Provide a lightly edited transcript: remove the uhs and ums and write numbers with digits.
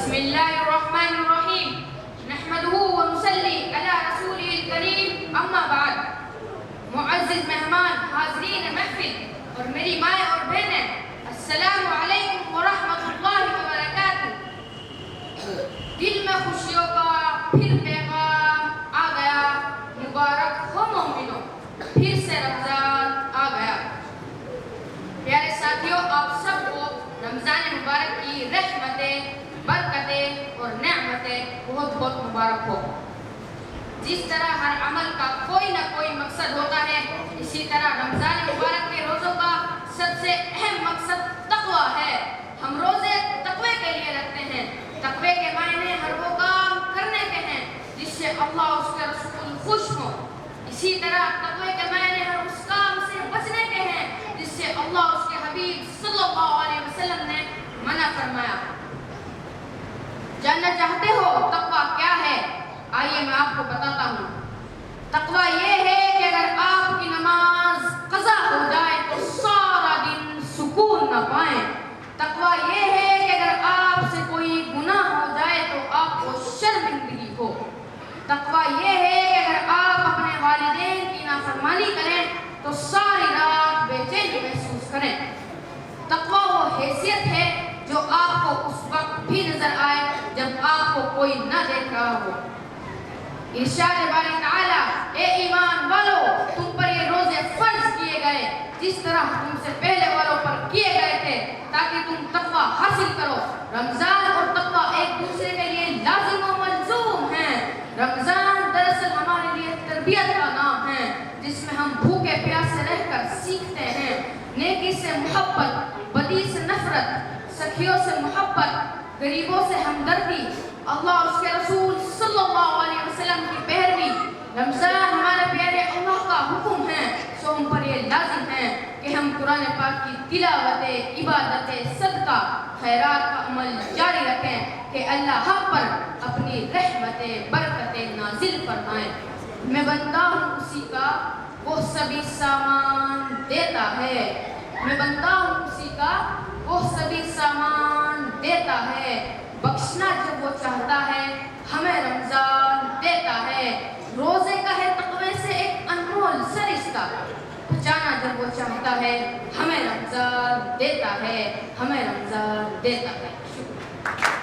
بسم اللہ الرحمن الرحیم نحمدہ ونصلی علی رسولہ الکریم اما بعد. معزز مہمان، حاضرین محفل اور میری مائیں اور بہنیں، السلام علیکم ورحمۃ اللہ وبرکاتہ. دل میں خوشیوں کا پھر پیغام آ گیا. مبارک ہو مومنوں، پھر سے رمضان آ گیا. پیارے ساتھیوں، آپ سب کو رمضان مبارک کی رحمتیں، برکتیں اور نعمتیں بہت بہت مبارک ہو. جس طرح ہر عمل کا کوئی نہ کوئی مقصد ہوتا ہے، اسی طرح رمضان مبارک کے روزوں کا سب سے اہم مقصد تقویٰ ہے. ہم روزے تقوی کے لیے رکھتے ہیں. تقوی کے معنی ہر وہ کام کرنے کے ہیں جس سے اللہ اور اس کے رسول خوش ہوں. اسی طرح تقوی کے معنی ہر اس کام سے بچنے کے ہیں جس سے اللہ اور اس کے حبیب صلی اللہ علیہ وسلم نے منع فرمایا. جاننا چاہتے ہو تقویٰ کیا ہے؟ آئیے میں آپ کو بتاتا ہوں. تقویٰ یہ ہے کہ اگر آپ کی نماز قضا ہو جائے تو سارا دن سکون نہ پائیں. تقویٰ یہ ہے کہ اگر آپ سے کوئی گناہ ہو جائے تو آپ کو شرمندگی ہو. تقویٰ یہ ہے کہ اگر آپ اپنے والدین کی نافرمانی کریں تو ساری رات بے چینی محسوس کریں. تقویٰ وہ حیثیت ہے جو آپ کو اس وقت بھی نظر آئے جب آپ کو کوئی نہ دیکھ رہا ہو. ارشاد باری تعالیٰ، اے ایمان والو، تم پر یہ روزے فرض کیے گئے جس طرح تم سے پہلے والوں پر کیے گئے تھے تاکہ تم تقویٰ حاصل کرو. رمضان اور تقویٰ ایک دوسرے کے لیے لازم و ملزوم ہیں. رمضان دراصل ہمارے لیے تربیت کا نام ہے جس میں ہم بھوکے پیاسے رہ کر سیکھتے ہیں نیکی سے محبت، بدی سے نفرت، سخیوں سے محبت، غریبوں سے ہمدردی، اللہ اور اس کے رسول صلی اللہ علیہ وسلم کی پیروی. رمضان ہمارے پیارے اللہ کا حکم ہے، سو ہم پر یہ لازم ہے کہ ہم قرآن پاک کی تلاوتیں، عبادتیں، صدقہ، خیرات کا عمل جاری رکھیں کہ اللہ ہم پر اپنی رحمتیں، برکتیں نازل فرمائیں. میں بندہ ہوں اسی کا، وہ سبھی سامان دیتا ہے. میں بندہ ہوں اسی کا، وہ سبھی سامان دیتا ہے. بخشنا جب وہ چاہتا ہے ہمیں رمضان دیتا ہے. روزے کا ہے تقوی سے ایک انمول سا رشتہ. بچانا جب وہ چاہتا ہے ہمیں رمضان دیتا ہے، ہمیں رمضان دیتا ہے. شکریہ.